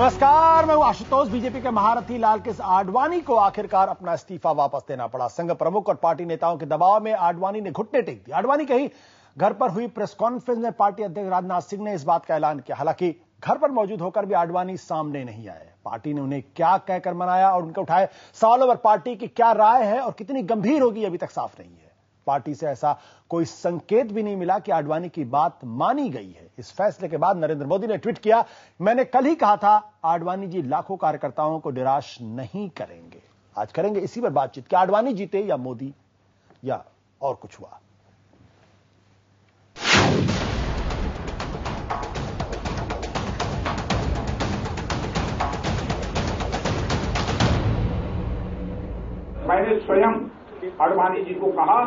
नमस्कार, मैं हूं आशुतोष। बीजेपी के महारथी लालकृष्ण आडवाणी को आखिरकार अपना इस्तीफा वापस देना पड़ा। संघ प्रमुख और पार्टी नेताओं के दबाव में आडवाणी ने घुटने टेक दिए। आडवाणी कहीं घर पर हुई प्रेस कॉन्फ्रेंस में पार्टी अध्यक्ष राजनाथ सिंह ने इस बात का ऐलान किया। हालांकि घर पर मौजूद होकर भी आडवाणी सामने नहीं आए। पार्टी ने उन्हें क्या कहकर मनाया और उनके उठाए सवालों पर पार्टी की क्या राय है और कितनी गंभीर होगी, अभी तक साफ नहीं है। पार्टी से ऐसा कोई संकेत भी नहीं मिला कि आडवाणी की बात मानी गई है। इस फैसले के बाद नरेंद्र मोदी ने ट्वीट किया, मैंने कल ही कहा था आडवाणी जी लाखों कार्यकर्ताओं को निराश नहीं करेंगे। आज करेंगे इसी पर बातचीत कि आडवाणी जीते या मोदी या और कुछ हुआ। मैंने स्वयं आडवाणी जी को कहा,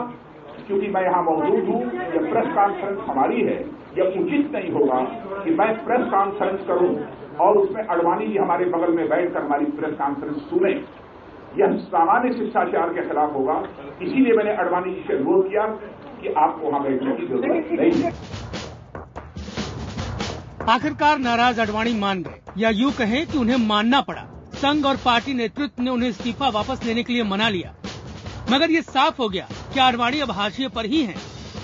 क्योंकि मैं यहां मौजूद हूं, यह प्रेस कॉन्फ्रेंस हमारी है, यह उचित नहीं होगा कि मैं प्रेस कॉन्फ्रेंस करूं और उसमें आडवाणी जी हमारे बगल में बैठकर हमारी प्रेस कॉन्फ्रेंस सुने। यह सामान्य शिष्टाचार के खिलाफ होगा। इसीलिए मैंने आडवाणी जी से अनुरोध किया कि आपको वहां बैठने की जरूरत नहीं है। आखिरकार नाराज आडवाणी मान गए, या यूं कहें कि उन्हें मानना पड़ा। संघ और पार्टी नेतृत्व ने उन्हें इस्तीफा वापस लेने के लिए मना लिया, मगर ये साफ हो गया कि आडवाणी अब हाशिए पर ही हैं।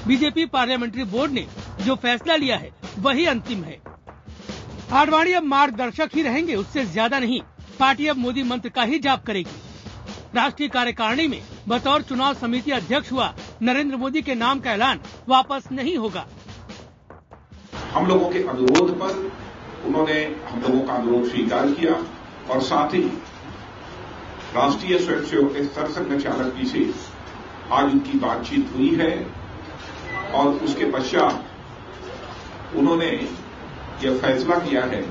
बीजेपी पार्लियामेंट्री बोर्ड ने जो फैसला लिया है वही अंतिम है। आडवाणी अब मार्गदर्शक ही रहेंगे, उससे ज्यादा नहीं। पार्टी अब मोदी मंत्र का ही जाप करेगी। राष्ट्रीय कार्यकारिणी में बतौर चुनाव समिति अध्यक्ष हुआ नरेंद्र मोदी के नाम का ऐलान वापस नहीं होगा। हम लोगों के अनुरोध पर उन्होंने हम लोगों का अनुरोध स्वीकार किया और साथ ही राष्ट्रीय स्वयंसेवक के सरसंघचालक जी से आज उनकी बातचीत हुई है और उसके पश्चात उन्होंने यह फैसला किया है,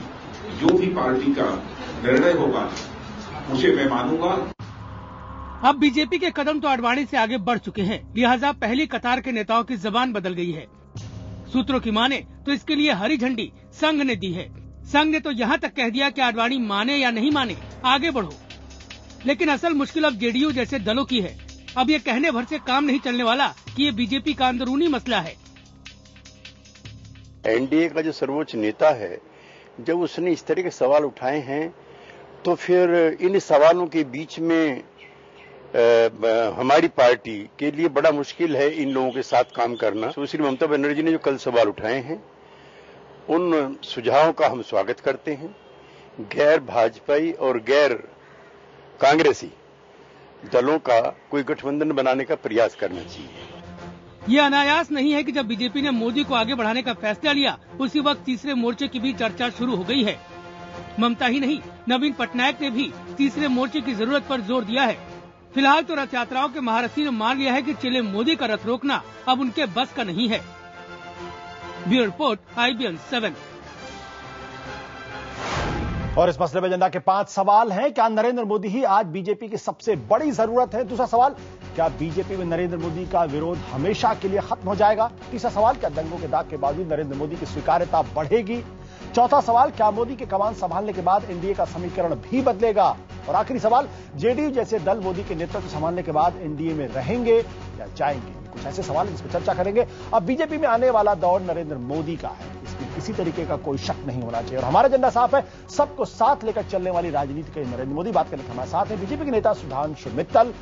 जो भी पार्टी का निर्णय होगा उसे मैं मानूंगा। अब बीजेपी के कदम तो आडवाणी से आगे बढ़ चुके हैं, लिहाजा पहली कतार के नेताओं की जबान बदल गई है। सूत्रों की माने तो इसके लिए हरी झंडी संघ ने दी है। संघ ने तो यहाँ तक कह दिया कि आडवाणी माने या नहीं माने, आगे बढ़ो। लेकिन असल मुश्किल अब जेडीयू जैसे दलों की है। अब ये कहने भर से काम नहीं चलने वाला कि ये बीजेपी का अंदरूनी मसला है। एनडीए का जो सर्वोच्च नेता है, जब उसने इस तरह के सवाल उठाए हैं, तो फिर इन सवालों के बीच में हमारी पार्टी के लिए बड़ा मुश्किल है इन लोगों के साथ काम करना। सुश्री ममता बनर्जी ने जो कल सवाल उठाए हैं, उन सुझावों का हम स्वागत करते हैं। गैर भाजपाई और गैर कांग्रेसी दलों का कोई गठबंधन बनाने का प्रयास करना चाहिए। ये अनायास नहीं है कि जब बीजेपी ने मोदी को आगे बढ़ाने का फैसला लिया, उसी वक्त तीसरे मोर्चे की भी चर्चा शुरू हो गई है। ममता ही नहीं, नवीन पटनायक ने भी तीसरे मोर्चे की जरूरत पर जोर दिया है। फिलहाल तो रथ यात्राओं के महारथी ने मान लिया है कि चले मोदी का रथ रोकना अब उनके बस का नहीं है। Bureau report, IBN 7। और इस मसले में जनता के 5 सवाल हैं। क्या नरेंद्र मोदी ही आज बीजेपी की सबसे बड़ी जरूरत है? दूसरा सवाल, क्या बीजेपी में नरेंद्र मोदी का विरोध हमेशा के लिए खत्म हो जाएगा? तीसरा सवाल, क्या दंगों के दाग के बावजूद नरेंद्र मोदी की स्वीकार्यता बढ़ेगी? चौथा सवाल, क्या मोदी के कमान संभालने के बाद एनडीए का समीकरण भी बदलेगा? और आखिरी सवाल, जेडीयू जैसे दल मोदी के नेतृत्व संभालने के बाद एनडीए में रहेंगे या जाएंगे? कुछ ऐसे सवाल हैं जिस पर चर्चा करेंगे। अब बीजेपी में आने वाला दौर नरेंद्र मोदी का है, इसमें किसी तरीके का कोई शक नहीं होना चाहिए। और हमारा एजेंडा साफ है, सबको साथ लेकर चलने वाली राजनीति के नरेंद्र मोदी। बात करने हमारे साथ है बीजेपी के नेता सुधांशु मित्तल,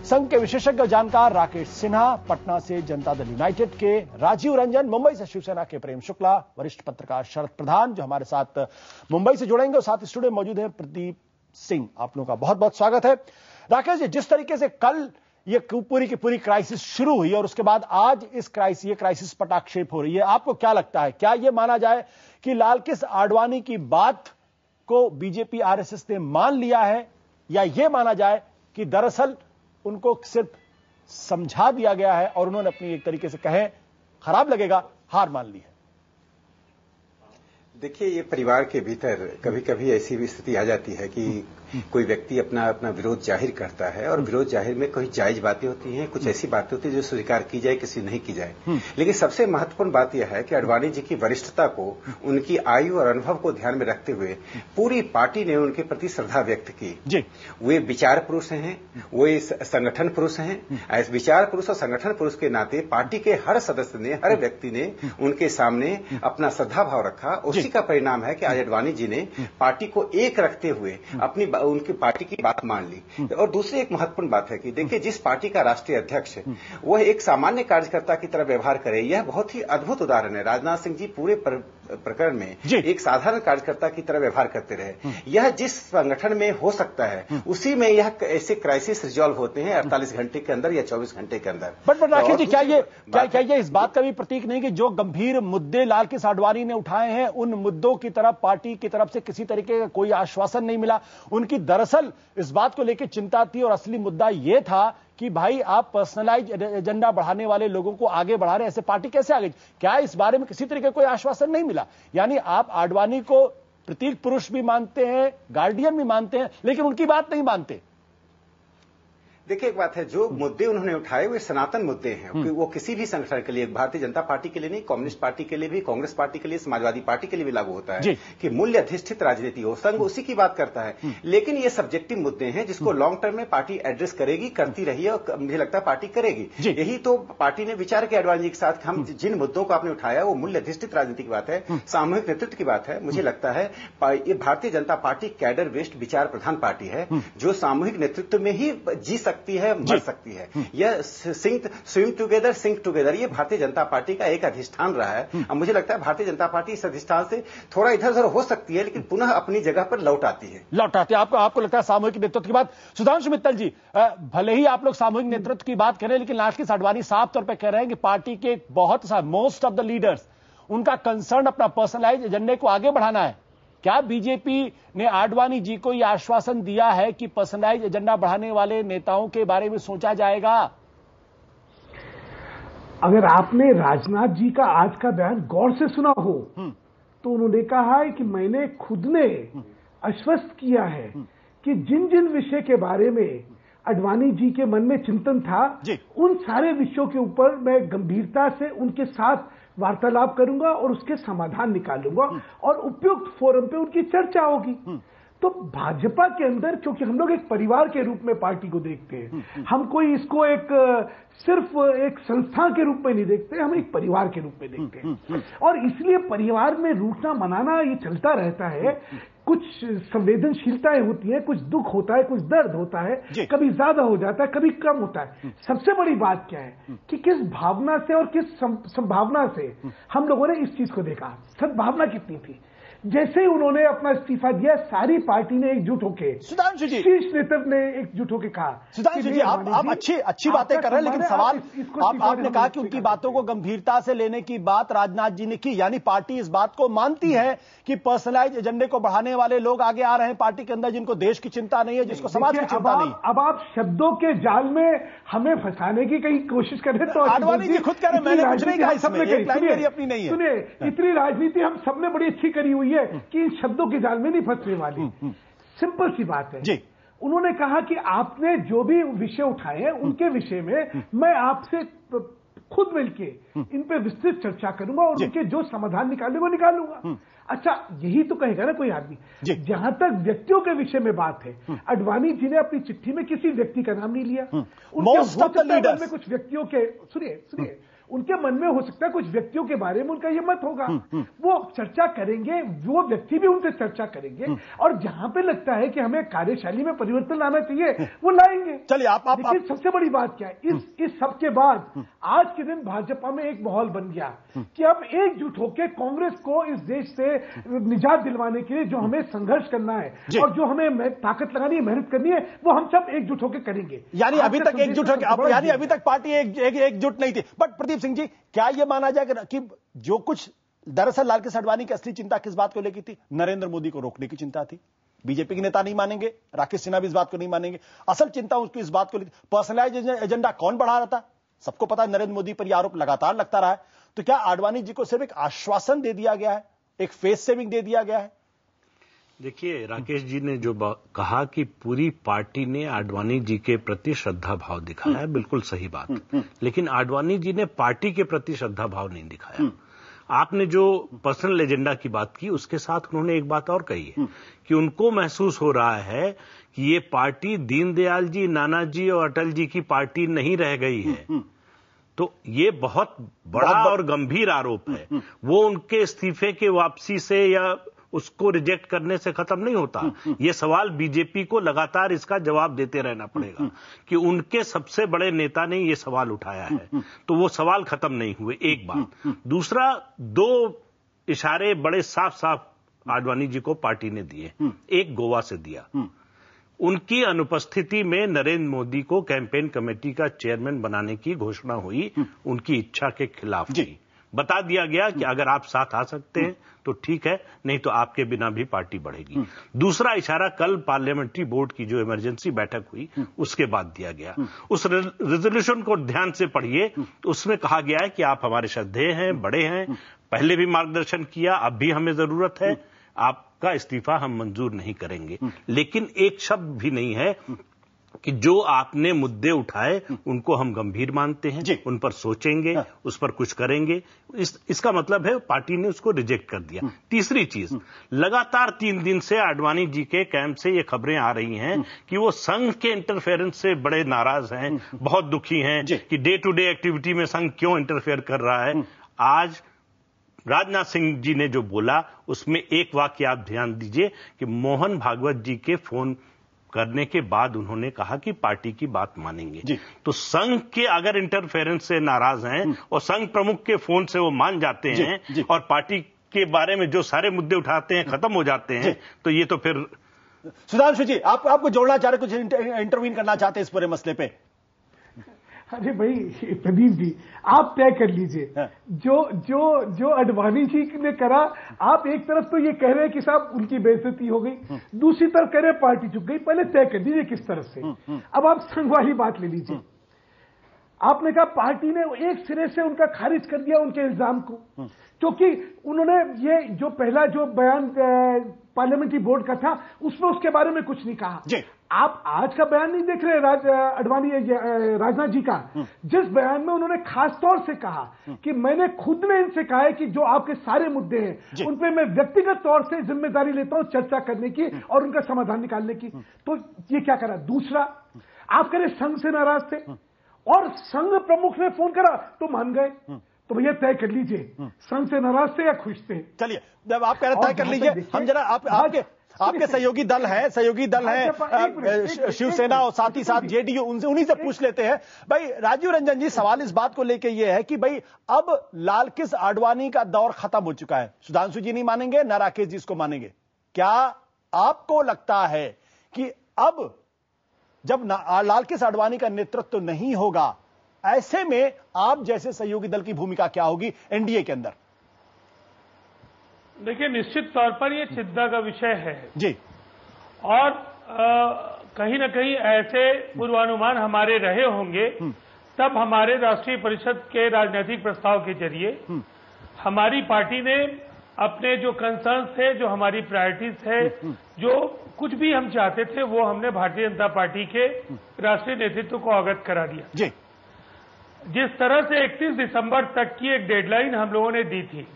संघ के विशेषज्ञ जानकार राकेश सिन्हा, पटना से जनता दल यूनाइटेड के राजीव रंजन, मुंबई से शिवसेना के प्रेम शुक्ला, वरिष्ठ पत्रकार शरद प्रधान जो हमारे साथ मुंबई से जुड़ेंगे, और साथ स्टूडियो में मौजूद है प्रदीप सिंह। आप लोगों का बहुत बहुत स्वागत है। राकेश जी, जिस तरीके से कल ये पूरी की पूरी क्राइसिस शुरू हुई और उसके बाद आज ये क्राइसिस पटाक्षेप हो रही है, आपको क्या लगता है, क्या यह माना जाए कि लालकृष्ण आडवाणी की बात को बीजेपी आरएसएस ने मान लिया है, या यह माना जाए कि दरअसल उनको सिर्फ समझा दिया गया है और उन्होंने अपनी एक तरीके से कहें, खराब लगेगा, हार मान ली है? देखिए, ये परिवार के भीतर कभी कभी ऐसी भी स्थिति आ जाती है कि कोई व्यक्ति अपना विरोध जाहिर करता है, और विरोध जाहिर में कोई जायज बातें होती हैं, कुछ ऐसी बातें होती हैं जो स्वीकार की जाए, किसी नहीं की जाए। लेकिन सबसे महत्वपूर्ण बात यह है कि आडवाणी जी की वरिष्ठता को, उनकी आयु और अनुभव को ध्यान में रखते हुए पूरी पार्टी ने उनके प्रति श्रद्धा व्यक्त की जी। वे विचार पुरुष हैं, वे संगठन पुरुष हैं। ऐसे विचार पुरुष और संगठन पुरुष के नाते पार्टी के हर सदस्य ने, हर व्यक्ति ने उनके सामने अपना श्रद्धा भाव रखा, उस उसी का परिणाम है कि आज आडवाणी जी ने पार्टी को एक रखते हुए उनकी पार्टी की बात मान ली। और दूसरी एक महत्वपूर्ण बात है कि देखिए, जिस पार्टी का राष्ट्रीय अध्यक्ष वह एक सामान्य कार्यकर्ता की तरह व्यवहार करे, यह बहुत ही अद्भुत उदाहरण है। राजनाथ सिंह जी पूरे प्रकरण में एक साधारण कार्यकर्ता की तरह व्यवहार करते रहे। यह जिस संगठन में हो सकता है उसी में यह ऐसे क्राइसिस रिजॉल्व होते हैं 48 घंटे के अंदर या 24 घंटे के अंदर। बट राकेश जी, क्या ये इस बात का भी प्रतीक नहीं कि जो गंभीर मुद्दे लाल कृष्ण आडवाणी ने उठाए हैं, उन मुद्दों की तरफ पार्टी की तरफ से किसी तरीके का कोई आश्वासन नहीं मिला? उनकी दरअसल इस बात को लेकर चिंता थी और असली मुद्दा यह था कि भाई आप पर्सनलाइज एजेंडा बढ़ाने वाले लोगों को आगे बढ़ा रहे हैं, ऐसे पार्टी कैसे आगे? क्या इस बारे में किसी तरीके का कोई आश्वासन नहीं मिला? यानी आप आडवाणी को प्रतीक पुरुष भी मानते हैं, गार्डियन भी मानते हैं, लेकिन उनकी बात नहीं मानते। देखिए, एक बात है, जो मुद्दे उन्होंने उठाए वे सनातन मुद्दे हैं। वो किसी भी संगठन के लिए, भारतीय जनता पार्टी के लिए नहीं, कम्युनिस्ट पार्टी के लिए भी, कांग्रेस पार्टी के लिए, समाजवादी पार्टी के लिए भी लागू होता है कि मूल्य अधिष्ठित राजनीति हो। संघ उसी की बात करता है। लेकिन ये सब्जेक्टिव मुद्दे हैं जिसको लॉन्ग टर्म में पार्टी एड्रेस करेगी, करती रही है और मुझे लगता है पार्टी करेगी। यही तो पार्टी ने विचार किया आडवाणी जी के साथ। हम जिन मुद्दों को आपने उठाया वो मूल्य अधिष्ठित राजनीति की बात है, सामूहिक नेतृत्व की बात है। मुझे लगता है ये Bharatiya Janata party cadre based विचार प्रधान पार्टी है जो सामूहिक नेतृत्व में ही जी सकती है, मर सकती है। यह स्विम टुगेदर, सिंक टुगेदर, ये भारतीय जनता पार्टी का एक अधिष्ठान रहा है। अब मुझे लगता है भारतीय जनता पार्टी इस अधिष्ठान से थोड़ा इधर उधर हो सकती है, लेकिन पुनः अपनी जगह पर लौट आती है। आपको लगता है सामूहिक नेतृत्व की बात? सुधांशु मित्तल जी, भले ही आप लोग सामूहिक नेतृत्व की बात करें, लेकिन लाल कृष्ण आडवाणी साफ तौर पर कह रहे हैं कि पार्टी के बहुत सा मोस्ट ऑफ द लीडर्स, उनका कंसर्न अपना पर्सनलाइज एजेंडे को आगे बढ़ाना है। क्या बीजेपी ने आडवाणी जी को यह आश्वासन दिया है कि पर्सनलाइज एजेंडा बढ़ाने वाले नेताओं के बारे में सोचा जाएगा? अगर आपने राजनाथ जी का आज का बयान गौर से सुना हो तो उन्होंने कहा है कि मैंने खुद ने आश्वस्त किया है कि जिन जिन विषय के बारे में आडवाणी जी के मन में चिंतन था, उन सारे विषयों के ऊपर मैं गंभीरता से उनके साथ वार्तालाप करूंगा और उसके समाधान निकालूंगा और उपयुक्त फोरम पे उनकी चर्चा होगी। तो भाजपा के अंदर, क्योंकि हम लोग एक परिवार के रूप में पार्टी को देखते हैं, हम कोई इसको एक सिर्फ एक संस्था के रूप में नहीं देखते, हम एक परिवार के रूप में देखते हैं। और इसलिए परिवार में रूठना मनाना ये चलता रहता है। कुछ संवेदनशीलताएं होती हैं, कुछ दुख होता है, कुछ दर्द होता है, कभी ज्यादा हो जाता है, कभी कम होता है। सबसे बड़ी बात क्या है कि किस भावना से और किस संभावना से हम लोगों ने इस चीज को देखा। सद्भावना कितनी थी। जैसे ही उन्होंने अपना इस्तीफा दिया, सारी पार्टी ने एकजुट होकर, सुधांशु जी, शीर्ष नेतृत्व ने एकजुट होकर कहा। सुधांशु जी, आप अच्छी बातें कर रहे हैं, लेकिन सवाल आपने कहा कि उनकी बातों को गंभीरता से लेने की बात राजनाथ जी ने की, यानी पार्टी इस बात को मानती है कि पर्सनलाइज एजेंडे को बढ़ाने वाले लोग आगे आ रहे हैं पार्टी के अंदर, जिनको देश की चिंता नहीं है, जिसको समाज की चिंता नहीं। अब आप शब्दों के जाल में हमें फंसाने की कहीं कोशिश कर रहे, तो आडवाणी जी खुद कह रहे हैं, मैंने कुछ नहीं कहा, इसमें एक लाइन मेरी अपनी नहीं है। सुनिए, इतनी राजनीति हम सबने बड़ी अच्छी करी हुई है कि इन शब्दों के जाल में नहीं फंसने वाली। सिंपल सी बात है जी। उन्होंने कहा कि आपने जो भी विषय उठाए हैं उनके विषय में मैं आपसे खुद मिलके इन पे विस्तृत चर्चा करूंगा और उनके जो समाधान निकालने वो निकालूंगा। अच्छा, यही तो कहेगा ना कोई आदमी। जहां तक व्यक्तियों के विषय में बात है, आडवाणी जी ने अपनी चिट्ठी में किसी व्यक्ति का नाम नहीं लिया। उनके मन में कुछ व्यक्तियों के, सुनिए, उनके मन में हो सकता है कुछ व्यक्तियों के बारे में उनका ये मत होगा, वो चर्चा करेंगे, वो व्यक्ति भी उनसे चर्चा करेंगे और जहां पे लगता है कि हमें कार्यशैली में परिवर्तन लाना चाहिए वो लाएंगे। चलिए, लेकिन सबसे बड़ी बात क्या है, इस सब के बाद आज के दिन भाजपा में एक माहौल बन गया कि अब एकजुट होकर कांग्रेस को इस देश से निजात दिलवाने के लिए जो हमें संघर्ष करना है और जो हमें ताकत लगानी है, मेहनत करनी है, वो हम सब एकजुट होकर करेंगे। यानी अभी तक एकजुट होकर, यानी अभी तक पार्टी एकजुट नहीं थी। बट प्रदीप सिंह जी, क्या यह माना जाएगा कि जो कुछ दरअसल लाल कृष्ण आडवाणी की असली चिंता किस बात को लेकर थी? नरेंद्र मोदी को रोकने की चिंता थी। बीजेपी के नेता नहीं मानेंगे, राकेश सिन्हा भी इस बात को नहीं मानेंगे। असल चिंता उसकी इस बात को लेकर, पर्सनलाइज एजेंडा कौन बढ़ा रहा था? सबको पता है, नरेंद्र मोदी पर यह आरोप लगातार लगता रहा है। तो क्या आडवाणी जी को सिर्फ एक आश्वासन दे दिया गया है, एक फेस सेविंग दे दिया गया है? देखिए, राकेश जी ने जो कहा कि पूरी पार्टी ने आडवाणी जी के प्रति श्रद्धा भाव दिखाया है, बिल्कुल सही बात। लेकिन आडवाणी जी ने पार्टी के प्रति श्रद्धा भाव नहीं दिखाया। आपने जो पर्सनल एजेंडा की बात की, उसके साथ उन्होंने एक बात और कही है कि उनको महसूस हो रहा है कि ये पार्टी दीनदयाल जी, नानाजी और अटल जी की पार्टी नहीं रह गई है। तो ये बहुत बड़ा और गंभीर आरोप है। वो उनके इस्तीफे के वापसी से या उसको रिजेक्ट करने से खत्म नहीं होता। ये सवाल बीजेपी को लगातार इसका जवाब देते रहना पड़ेगा कि उनके सबसे बड़े नेता ने ये सवाल उठाया है, तो वो सवाल खत्म नहीं हुए, एक बात। दूसरा, 2 इशारे बड़े साफ साफ आडवाणी जी को पार्टी ने दिए। एक गोवा से दिया, उनकी अनुपस्थिति में नरेंद्र मोदी को कैंपेन कमेटी का चेयरमैन बनाने की घोषणा हुई, उनकी इच्छा के खिलाफ जी। बता दिया गया कि अगर आप साथ आ सकते हैं तो ठीक है, नहीं तो आपके बिना भी पार्टी बढ़ेगी। दूसरा इशारा कल पार्लियामेंट्री बोर्ड की जो इमरजेंसी बैठक हुई उसके बाद दिया गया। उस रेजोल्यूशन को ध्यान से पढ़िए, उसमें कहा गया है कि आप हमारे श्रद्धेय हैं, बड़े हैं, पहले भी मार्गदर्शन किया, अब भी हमें जरूरत है, आपका इस्तीफा हम मंजूर नहीं करेंगे। लेकिन एक शब्द भी नहीं है कि जो आपने मुद्दे उठाए उनको हम गंभीर मानते हैं, उन पर सोचेंगे, उस पर कुछ करेंगे। इसका मतलब है पार्टी ने उसको रिजेक्ट कर दिया। तीसरी चीज, लगातार 3 दिन से आडवाणी जी के कैंप से ये खबरें आ रही हैं कि वो संघ के इंटरफेरेंस से बड़े नाराज हैं, बहुत दुखी हैं कि डे टू डे एक्टिविटी में संघ क्यों इंटरफेयर कर रहा है। आज राजनाथ सिंह जी ने जो बोला उसमें एक वाक्य आप ध्यान दीजिए कि मोहन भागवत जी के फोन करने के बाद उन्होंने कहा कि पार्टी की बात मानेंगे। तो संघ के अगर इंटरफेरेंस से नाराज हैं और संघ प्रमुख के फोन से वो मान जाते हैं और पार्टी के बारे में जो सारे मुद्दे उठाते हैं खत्म हो जाते हैं, तो ये तो फिर। सुधांशु जी, आपको जोड़ना चाह रहे, कुछ इंटरवीन करना चाहते हैं इस पूरे मसले पे? अरे भाई प्रदीप जी, आप तय कर लीजिए। जो आडवाणी जी ने करा, आप एक तरफ तो ये कह रहे हैं कि साहब उनकी बेइज्जती हो गई, दूसरी तरफ कह रहे हैं पार्टी चुक गई। पहले तय कर लीजिए किस तरफ से। अब आप संघ वाली बात ले लीजिए। आपने कहा पार्टी ने एक सिरे से उनका खारिज कर दिया, उनके इल्जाम को, क्योंकि उन्होंने ये जो पहला जो बयान पार्लियामेंट्री बोर्ड का था उसमें उसके बारे में कुछ नहीं कहा। आप आज का बयान नहीं देख रहे राजनाथ जी का, जिस बयान में उन्होंने खास तौर से कहा कि मैंने खुद ने इनसे कहा है कि जो आपके सारे मुद्दे हैं उन पे मैं व्यक्तिगत तौर से जिम्मेदारी लेता हूं चर्चा करने की और उनका समाधान निकालने की। तो ये क्या करा? दूसरा, आप कह रहे संघ से नाराज थे और संघ प्रमुख ने फोन करा तो मान गए। तो भैया तय कर लीजिए, संघ से नाराज थे या खुश थे? चलिए, जब आप कह रहे तय कर लीजिए, हम जरा आपके सहयोगी दल है शिवसेना और साथ ही साथ जेडीयू, उनसे उन्हीं से पूछ लेते हैं। भाई राजीव रंजन जी, सवाल इस बात को लेके ये है कि भाई अब लालकृष आडवाणी का दौर खत्म हो चुका है। सुधांशु जी नहीं मानेंगे, ना राकेश जी इसको मानेंगे। क्या आपको लगता है कि अब जब लालकृष आडवाणी का नेतृत्व नहीं होगा, ऐसे में आप जैसे सहयोगी दल की भूमिका क्या होगी एनडीए के अंदर? देखिए, निश्चित तौर पर यह चिंता का विषय है जी, और कहीं ना कहीं ऐसे पूर्वानुमान हमारे रहे होंगे, तब हमारे राष्ट्रीय परिषद के राजनीतिक प्रस्ताव के जरिए हमारी पार्टी ने अपने जो कंसर्न्स थे, जो हमारी प्रायोरिटीज है, जो कुछ भी हम चाहते थे, वो हमने भारतीय जनता पार्टी के राष्ट्रीय नेतृत्व को अवगत करा दिया जी। जिस तरह से 31 दिसंबर तक की एक डेडलाइन हम लोगों ने दी थी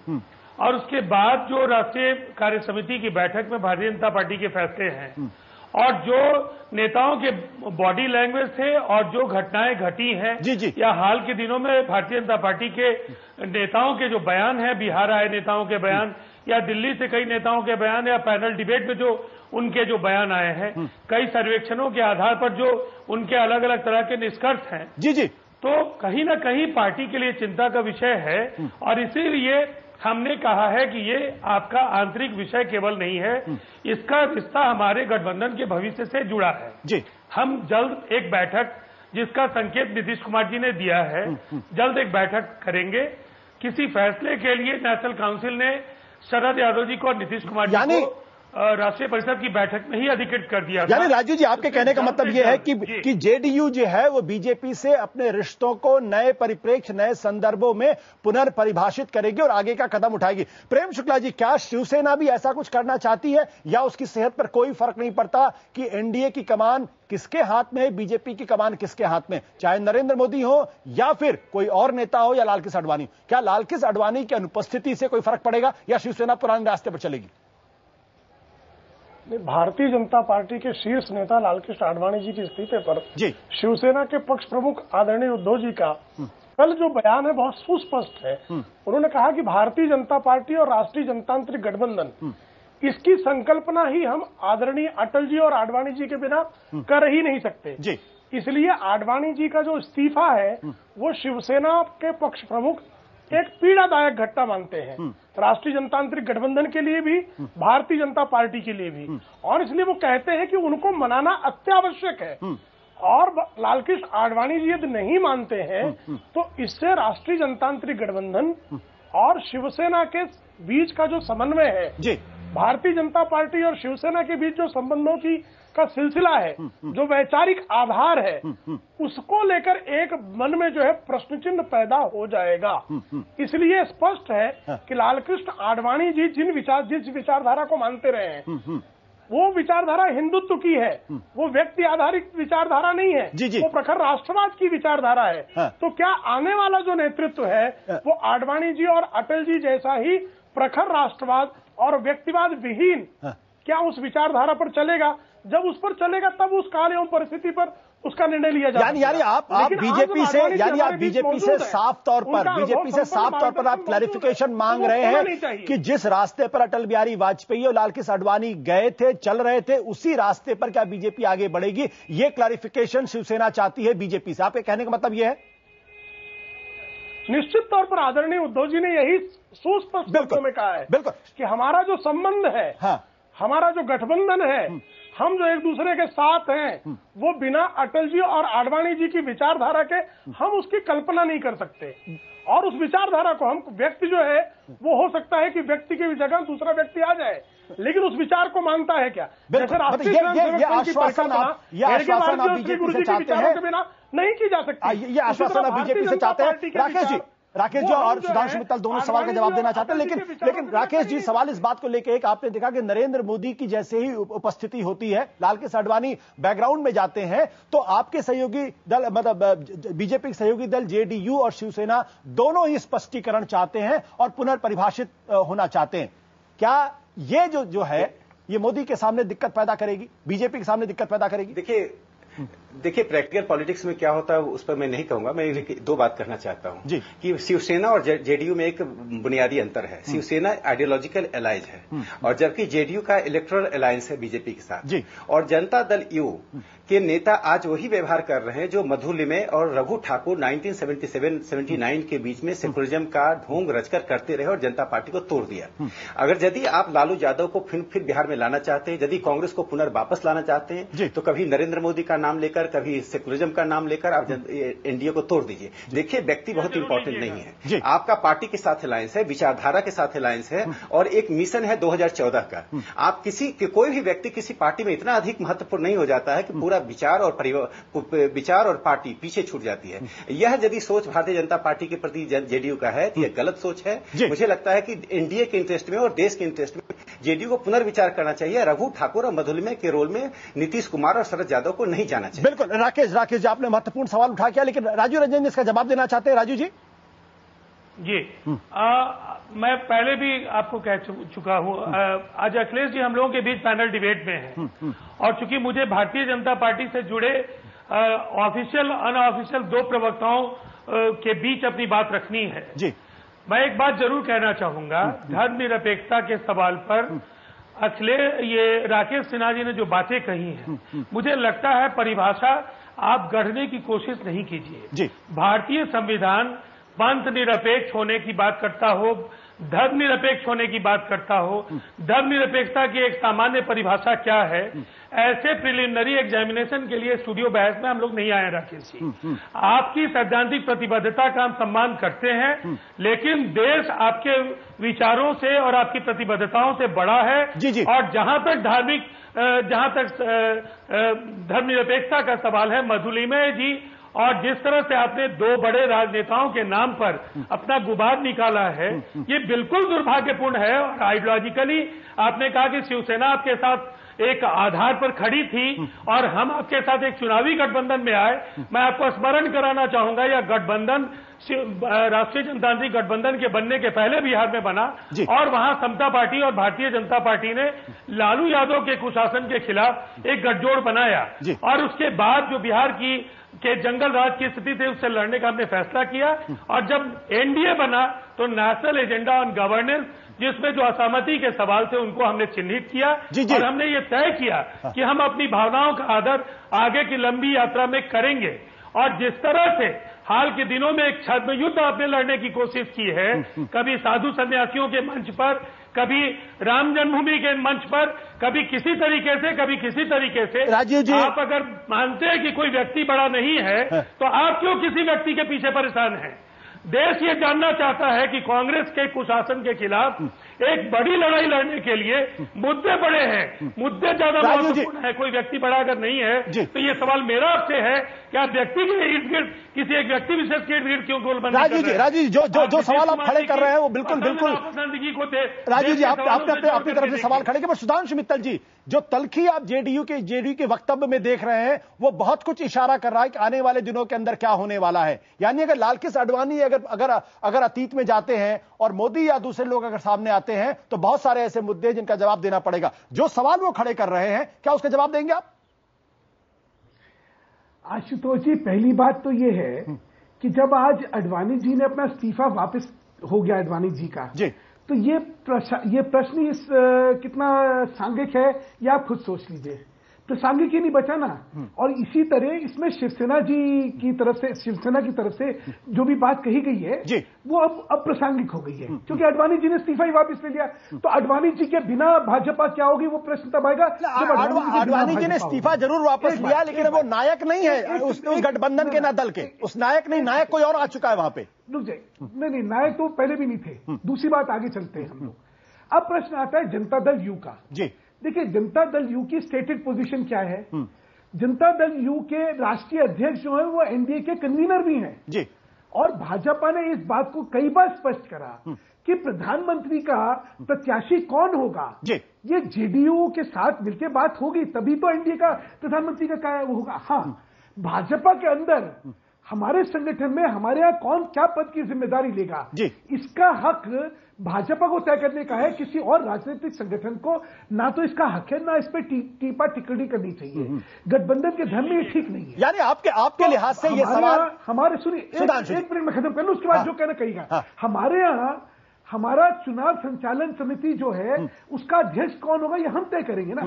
और उसके बाद जो राष्ट्रीय कार्य समिति की बैठक में भारतीय जनता पार्टी के फैसले हैं और जो नेताओं के बॉडी लैंग्वेज थे और जो घटनाएं घटी हैं या हाल के दिनों में भारतीय जनता पार्टी के नेताओं के जो बयान हैं, बिहार आए नेताओं के बयान या दिल्ली से कई नेताओं के बयान या पैनल डिबेट में जो उनके जो बयान आए हैं, कई सर्वेक्षणों के आधार पर जो उनके अलग अलग तरह के निष्कर्ष हैं, तो कहीं ना कहीं पार्टी के लिए चिंता का विषय है। और इसीलिए हमने कहा है कि ये आपका आंतरिक विषय केवल नहीं है, इसका रिश्ता हमारे गठबंधन के भविष्य से जुड़ा है जी। हम जल्द एक बैठक, जिसका संकेत नीतीश कुमार जी ने दिया है, जल्द एक बैठक करेंगे। किसी फैसले के लिए नेशनल काउंसिल ने शरद यादव जी को और नीतीश कुमार जी को राष्ट्रीय परिषद की बैठक में ही अधिकृत कर दिया। यानी राजू जी, आपके कहने का मतलब यह है कि जेडीयू जो है वो बीजेपी से अपने रिश्तों को नए परिप्रेक्ष्य, नए संदर्भों में पुनर्परिभाषित करेगी और आगे का कदम उठाएगी। प्रेम शुक्ला जी, क्या शिवसेना भी ऐसा कुछ करना चाहती है या उसकी सेहत पर कोई फर्क नहीं पड़ता कि एनडीए की कमान किसके हाथ में है, बीजेपी की कमान किसके हाथ में, चाहे नरेंद्र मोदी हो या फिर कोई और नेता हो या लालकृष आडवाणी? क्या लालकृष आडवाणी की अनुपस्थिति से कोई फर्क पड़ेगा या शिवसेना पुराने रास्ते पर चलेगी? भारतीय जनता पार्टी के शीर्ष नेता लालकृष्ण आडवाणी जी के इस्तीफे पर शिवसेना के पक्ष प्रमुख आदरणीय उद्धव जी का कल जो बयान है बहुत सुस्पष्ट है। उन्होंने कहा कि भारतीय जनता पार्टी और राष्ट्रीय जनतांत्रिक गठबंधन, इसकी संकल्पना ही हम आदरणीय अटल जी और आडवाणी जी के बिना कर ही नहीं सकते जी। इसलिए आडवाणी जी का जो इस्तीफा है वो शिवसेना के पक्ष प्रमुख एक पीड़ादायक घटना मानते हैं, राष्ट्रीय जनतांत्रिक गठबंधन के लिए भी, भारतीय जनता पार्टी के लिए भी, और इसलिए वो कहते हैं कि उनको मनाना अत्यावश्यक है। और लालकृष्ण आडवाणी जी यदि नहीं मानते हैं तो इससे राष्ट्रीय जनतांत्रिक गठबंधन और शिवसेना के बीच का जो समन्वय है जी, भारतीय जनता पार्टी और शिवसेना के बीच जो संबंधों की का सिलसिला है, जो वैचारिक आधार है, उसको लेकर एक मन में जो है प्रश्न चिन्ह पैदा हो जाएगा। इसलिए स्पष्ट है कि लालकृष्ण आडवाणी जी जिस विचारधारा को मानते रहे हैं वो विचारधारा हिंदुत्व की है, वो व्यक्ति आधारित विचारधारा नहीं है जी। वो प्रखर राष्ट्रवाद की विचारधारा है। तो क्या आने वाला जो नेतृत्व है वो आडवाणी जी और अटल जी जैसा ही प्रखर राष्ट्रवाद और व्यक्तिवाद विहीन क्या उस विचारधारा पर चलेगा? जब उस पर चलेगा तब उस काल एवं परिस्थिति पर उसका निर्णय लिया जाएगा। यानी आप बीजेपी से आप बीजेपी से साफ तौर पर आप क्लैरिफिकेशन मांग रहे हैं कि जिस रास्ते पर अटल बिहारी वाजपेयी और लालकृष्ण आडवाणी गए थे, चल रहे थे, उसी रास्ते पर क्या बीजेपी आगे बढ़ेगी? ये क्लैरिफिकेशन शिवसेना चाहती है बीजेपी से। आपके कहने का मतलब यह है? निश्चित तौर पर आदरणीय उद्धव जी ने यही सुस्पष्ट शब्दों में कहा है बिल्कुल कि हमारा जो संबंध है, हमारा जो गठबंधन है, हम जो एक दूसरे के साथ हैं, वो बिना अटल जी और आडवाणी जी की विचारधारा के हम उसकी कल्पना नहीं कर सकते। और उस विचारधारा को हम व्यक्ति जो है वो हो सकता है कि व्यक्ति की जगह दूसरा व्यक्ति आ जाए, लेकिन उस विचार को मानता है क्या? जैसे राष्ट्रीय आश्वासन आप बीजेपी से चाहते हैं के बिना नहीं की जा सकती। ये आश्वासन आप बीजेपी से चाहते हैं। राकेश जी और सुधांशु मित्तल दोनों सवाल का जवाब देना चाहते हैं, लेकिन राकेश जी सवाल इस बात को लेकर एक आपने देखा कि नरेंद्र मोदी की जैसे ही उपस्थिति होती है, लालकृष्ण आडवाणी बैकग्राउंड में जाते हैं, तो आपके सहयोगी दल मतलब बीजेपी के सहयोगी दल जेडीयू और शिवसेना दोनों ही स्पष्टीकरण चाहते हैं और पुनर्परिभाषित होना चाहते हैं। क्या ये जो है ये मोदी के सामने दिक्कत पैदा करेगी, बीजेपी के सामने दिक्कत पैदा करेगी? देखिए प्रैक्टिकल पॉलिटिक्स में क्या होता है उस पर मैं नहीं कहूंगा। मैं दो बात करना चाहता हूं कि शिवसेना और जेडीयू में एक बुनियादी अंतर है। शिवसेना आइडियोलॉजिकल अलायंस है और जबकि जेडीयू का इलेक्टोरल अलायंस है बीजेपी के साथ। और जनता दल यू के नेता आज वही व्यवहार कर रहे हैं जो मधुलिमे और रघु ठाकुर 1977-79 के बीच में सेकुलरिज्म का ढोंग रचकर करते रहे और जनता पार्टी को तोड़ दिया। अगर यदि आप लालू यादव को फिर बिहार में लाना चाहते हैं, यदि कांग्रेस को पुनर्वापस लाना चाहते हैं, तो कभी नरेंद्र मोदी का नाम लेकर, कभी सेकुलरिज्म का नाम लेकर आप एनडीए को तोड़ दीजिए। देखिए व्यक्ति बहुत इंपॉर्टेंट नहीं है, आपका पार्टी के साथ अलायंस है, विचारधारा के साथ अलायंस है और एक मिशन है 2014 का। आप कोई भी व्यक्ति किसी पार्टी में इतना अधिक महत्वपूर्ण नहीं हो जाता है कि पूरा विचार और पार्टी पीछे छूट जाती है। यह यदि सोच भारतीय जनता पार्टी के प्रति जेडीयू का है तो यह गलत सोच है। मुझे लगता है कि एनडीए के इंटरेस्ट में और देश के इंटरेस्ट में जेडीयू को पुनर्विचार करना चाहिए। रघु ठाकुर और मधुलिमे के रोल में नीतीश कुमार और शरद यादव को नहीं जाना चाहिए। बिल्कुल राकेश जी आपने महत्वपूर्ण सवाल उठा किया, लेकिन राजू रंजन इसका जवाब देना चाहते हैं। राजू जी मैं पहले भी आपको कह चुका हूं, आज अखिलेश जी हम लोगों के बीच पैनल डिबेट में हैं और चूंकि मुझे भारतीय जनता पार्टी से जुड़े ऑफिशियल अनऑफिशियल दो प्रवक्ताओं के बीच अपनी बात रखनी है जी। मैं एक बात जरूर कहना चाहूंगा, धर्मनिरपेक्षता के सवाल पर ये राकेश सिन्हा जी ने जो बातें कही हैं, मुझे लगता है परिभाषा आप गढ़ने की कोशिश नहीं कीजिए। भारतीय संविधान पंथ निरपेक्ष होने की बात करता हो, धर्म निरपेक्ष होने की बात करता हो, धर्म निरपेक्षता की एक सामान्य परिभाषा क्या है, ऐसे प्रिलिमिनरी एग्जामिनेशन के लिए स्टूडियो बहस में हम लोग नहीं आए राकेश जी। आपकी सैद्धांतिक प्रतिबद्धता का हम सम्मान करते हैं, लेकिन देश आपके विचारों से और आपकी प्रतिबद्धताओं से बड़ा है और जहां तक धर्मनिरपेक्षता का सवाल है, मधुलिमे जी और जिस तरह से आपने दो बड़े राजनेताओं के नाम पर अपना गुबार निकाला है, ये बिल्कुल दुर्भाग्यपूर्ण है। और आइडियोलॉजिकली आपने कहा कि शिवसेना आपके साथ एक आधार पर खड़ी थी और हम आपके साथ एक चुनावी गठबंधन में आए। मैं आपको स्मरण कराना चाहूंगा, यह गठबंधन राष्ट्रीय जनतांत्रिक गठबंधन के बनने के पहले बिहार में बना और वहां समता पार्टी और भारतीय जनता पार्टी ने लालू यादव के कुशासन के खिलाफ एक गठजोड़ बनाया और उसके बाद जो बिहार के जंगल राज की स्थिति थी उससे लड़ने का हमने फैसला किया। और जब एनडीए बना तो नेशनल एजेंडा ऑन गवर्नेंस, जिसमें जो असहमति के सवाल थे उनको हमने चिन्हित किया और हमने ये तय किया कि हम अपनी भावनाओं का आदर आगे की लंबी यात्रा में करेंगे। और जिस तरह से हाल के दिनों में एक छद्म युद्ध आपने लड़ने की कोशिश की है, कभी साधु सन्यासियों के मंच पर, कभी राम जन्मभूमि के मंच पर, कभी किसी तरीके से, कभी किसी तरीके से, राजीव जी, आप अगर मानते हैं कि कोई व्यक्ति बड़ा नहीं है तो आप क्यों किसी व्यक्ति के पीछे परेशान हैं? देश ये जानना चाहता है कि कांग्रेस के कुशासन के खिलाफ एक बड़ी लड़ाई लड़ने के लिए मुद्दे बड़े हैं, मुद्दे ज्यादा महत्वपूर्ण है। कोई व्यक्ति बड़ा अगर नहीं है तो ये सवाल मेरा आपसे है कि आप व्यक्ति के इर्द गिर्द किसी एक व्यक्ति विशेष के इर्द गिर्द क्यों गोलबंदी कर रहे हैं? राजीव जी, जो सवाल आप खड़े कर रहे हैं वो बिल्कुल राजीव जी आपने अपनी तरफ से सवाल खड़े किए, पर सुधांशु मित्तल जी, जो तलखी आप जेडीयू के वक्तव्य में देख रहे हैं वो बहुत कुछ इशारा कर रहा है कि आने वाले दिनों के अंदर क्या होने वाला है। यानी अगर लालकृष्ण आडवाणी अगर अतीत में जाते हैं और मोदी या दूसरे लोग अगर सामने आते हैं तो बहुत सारे ऐसे मुद्दे हैं जिनका जवाब देना पड़ेगा। जो सवाल वो खड़े कर रहे हैं, क्या उसका जवाब देंगे आप? आशुतोष जी, पहली बात तो ये है कि जब आज आडवाणी जी ने अपना इस्तीफा वापस हो गया आडवाणी जी का जी, तो ये प्रश्न कितना सांघिक है ये आप खुद सोच लीजिए। प्रासंगिक ही नहीं बचा ना। और इसी तरह इसमें शिवसेना की तरफ से जो भी बात कही गई है वो अब प्रासंगिक हो गई है, क्योंकि आडवाणी जी ने इस्तीफा ही वापस ले लिया। तो आडवाणी जी के बिना भाजपा क्या होगी वो प्रश्न तब आएगा। आडवाणी जी ने इस्तीफा जरूर वापस लिया, लेकिन वो नायक नहीं है उस गठबंधन के, ना दल के। उस नायक नहीं, नायक कोई और आ चुका है वहां पे। रुक जाए, नहीं, नायक तो पहले भी नहीं थे। दूसरी बात, आगे चलते हैं हम लोग। अब प्रश्न आता है जनता दल यू का। जी देखिए, जनता दल यू की स्टेटेड पोजीशन क्या है? जनता दल यू के राष्ट्रीय अध्यक्ष जो है वो एनडीए के कन्वीनर भी हैं जी। और भाजपा ने इस बात को कई बार स्पष्ट करा कि प्रधानमंत्री का प्रत्याशी कौन होगा जी, ये जेडीयू के साथ मिलकर बात होगी, तभी तो एनडीए का प्रधानमंत्री का क्या होगा। हाँ, भाजपा के अंदर हमारे संगठन में हमारे यहां कौन क्या पद की जिम्मेदारी लेगा जी, इसका हक भाजपा को तय करने का है। किसी और राजनीतिक संगठन को ना तो इसका हक है, ना इस पर टीपा टिप्पणी करनी चाहिए। गठबंधन के धर्म में ये ठीक नहीं है। यानी आपके लिहाज से ये सवाल हमारे सुनिए, एक मिनट में खत्म कर लूं, उसके बाद जो कहना कहेगा। हमारे यहाँ हमारा चुनाव संचालन समिति जो है उसका अध्यक्ष कौन होगा ये हम तय करेंगे ना,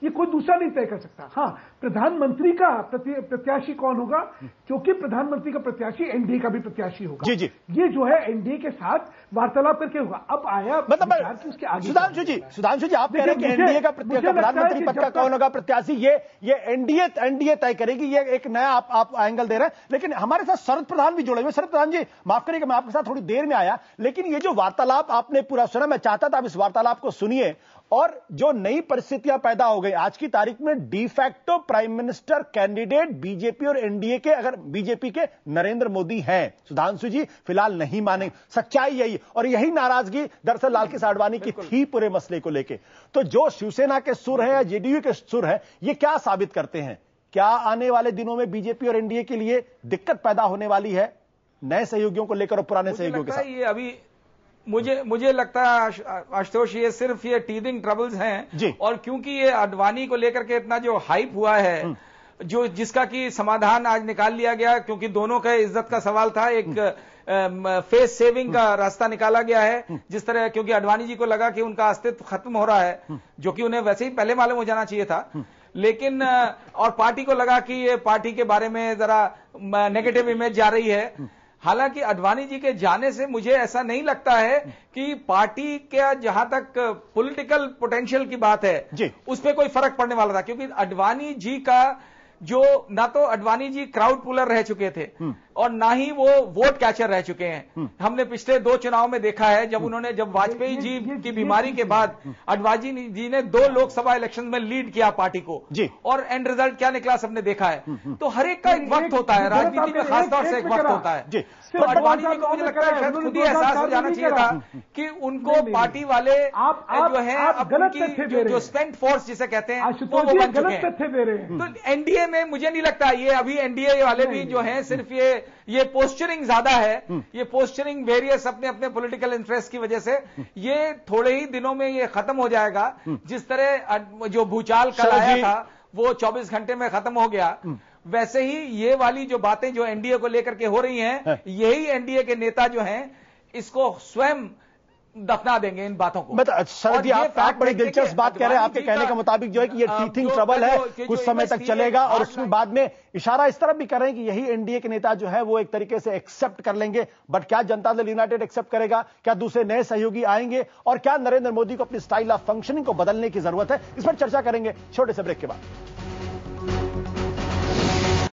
ये कोई दूसरा नहीं तय कर सकता। हाँ, प्रधानमंत्री का प्रत्याशी कौन होगा, क्योंकि प्रधानमंत्री का प्रत्याशी एनडीए का भी प्रत्याशी होगा जी जी। ये जो है एनडीए के साथ वार्तालाप करके होगा। अब आया मतलब उसके आगे सुधांशु जी आप कह रहे हैं कि एनडीए का प्रधानमंत्री पद का कौन होगा प्रत्याशी, ये एनडीए तय करेगी। ये एक नया आप एंगल दे रहे हैं। लेकिन हमारे साथ शरद प्रधान भी जुड़े हुए। शरद प्रधान जी, माफ करिएगा मैं आपके साथ थोड़ी देर में आया, लेकिन ये जो वार्तालाप आपने पूरा सुना, मैं चाहता था आप इस वार्तालाप को सुनिए। और जो नई परिस्थितियां पैदा हो गई आज की तारीख में, de facto prime minister candidate BJP और एनडीए के, अगर बीजेपी के नरेंद्र मोदी हैं। सुधांशु जी फिलहाल नहीं मानेंगे, सच्चाई यही, और यही नाराजगी दरअसल लालकृष्ण आडवाणी की थी पूरे मसले को लेकर। तो जो शिवसेना के सुर है या जेडीयू के सुर है, ये क्या साबित करते हैं? क्या आने वाले दिनों में बीजेपी और एनडीए के लिए दिक्कत पैदा होने वाली है नए सहयोगियों को लेकर और पुराने सहयोगियों के साथ? ये अभी मुझे लगता है आशुतोष, ये सिर्फ ये टीदिंग ट्रबल्स हैं। और क्योंकि ये आडवाणी को लेकर के इतना जो हाइप हुआ है, जो जिसका कि समाधान आज निकाल लिया गया, क्योंकि दोनों का इज्जत का सवाल था, एक फेस सेविंग का रास्ता निकाला गया है। जिस तरह, क्योंकि आडवाणी जी को लगा कि उनका अस्तित्व खत्म हो रहा है, जो कि उन्हें वैसे ही पहले मालूम हो जाना चाहिए था। लेकिन और पार्टी को लगा कि ये पार्टी के बारे में जरा नेगेटिव इमेज जा रही है। हालांकि आडवाणी जी के जाने से मुझे ऐसा नहीं लगता है कि पार्टी का जहां तक पॉलिटिकल पोटेंशियल की बात है उस पर कोई फर्क पड़ने वाला था, क्योंकि आडवाणी जी का जो, ना तो आडवाणी जी क्राउड पुलर रह चुके थे और ना ही वो वोट कैचर रह चुके हैं। हमने पिछले 2 चुनाव में देखा है, जब वाजपेयी जी की बीमारी के बाद अडवाणी जी ने 2 लोकसभा इलेक्शन में लीड किया पार्टी को, और एंड रिजल्ट क्या निकला सबने देखा है। तो हर एक का एक वक्त होता है, राजनीति में खासतौर से एक वक्त होता है। तो अडवाणी जी को मुझे लगता है शायद खुद ही एहसास हो जाना चाहिए था कि उनको पार्टी वाले जो है उनकी जो स्पेंट फोर्स जिसे कहते हैं वो बन चुके हैं। तो एनडीए में मुझे नहीं लगता ये अभी एनडीए वाले भी जो हैं सिर्फ ये पोस्चरिंग ज्यादा है, ये पोस्चरिंग वेरियस अपने अपने पॉलिटिकल इंटरेस्ट की वजह से, ये थोड़े ही दिनों में ये खत्म हो जाएगा। जिस तरह जो भूचाल कल आया था वो 24 घंटे में खत्म हो गया, वैसे ही ये वाली जो बातें जो एनडीए को लेकर के हो रही हैं, यही एनडीए के नेता जो हैं इसको स्वयं दफना देंगे इन बातों को। शरद जी, आप बड़ी दिलचस्प बात कह रहे हैं। आपके कहने के मुताबिक जो है कि ये टीथिंग ट्रबल है, कुछ समय तक चलेगा, और उसमें बाद में इशारा इस तरफ भी कर रहे हैं कि यही एनडीए के नेता जो है वो एक तरीके से एक्सेप्ट कर लेंगे। बट क्या जनता दल यूनाइटेड एक्सेप्ट करेगा? क्या दूसरे नए सहयोगी आएंगे? और क्या नरेंद्र मोदी को अपनी स्टाइल ऑफ फंक्शनिंग को बदलने की जरूरत है? इस पर चर्चा करेंगे छोटे से ब्रेक के बाद।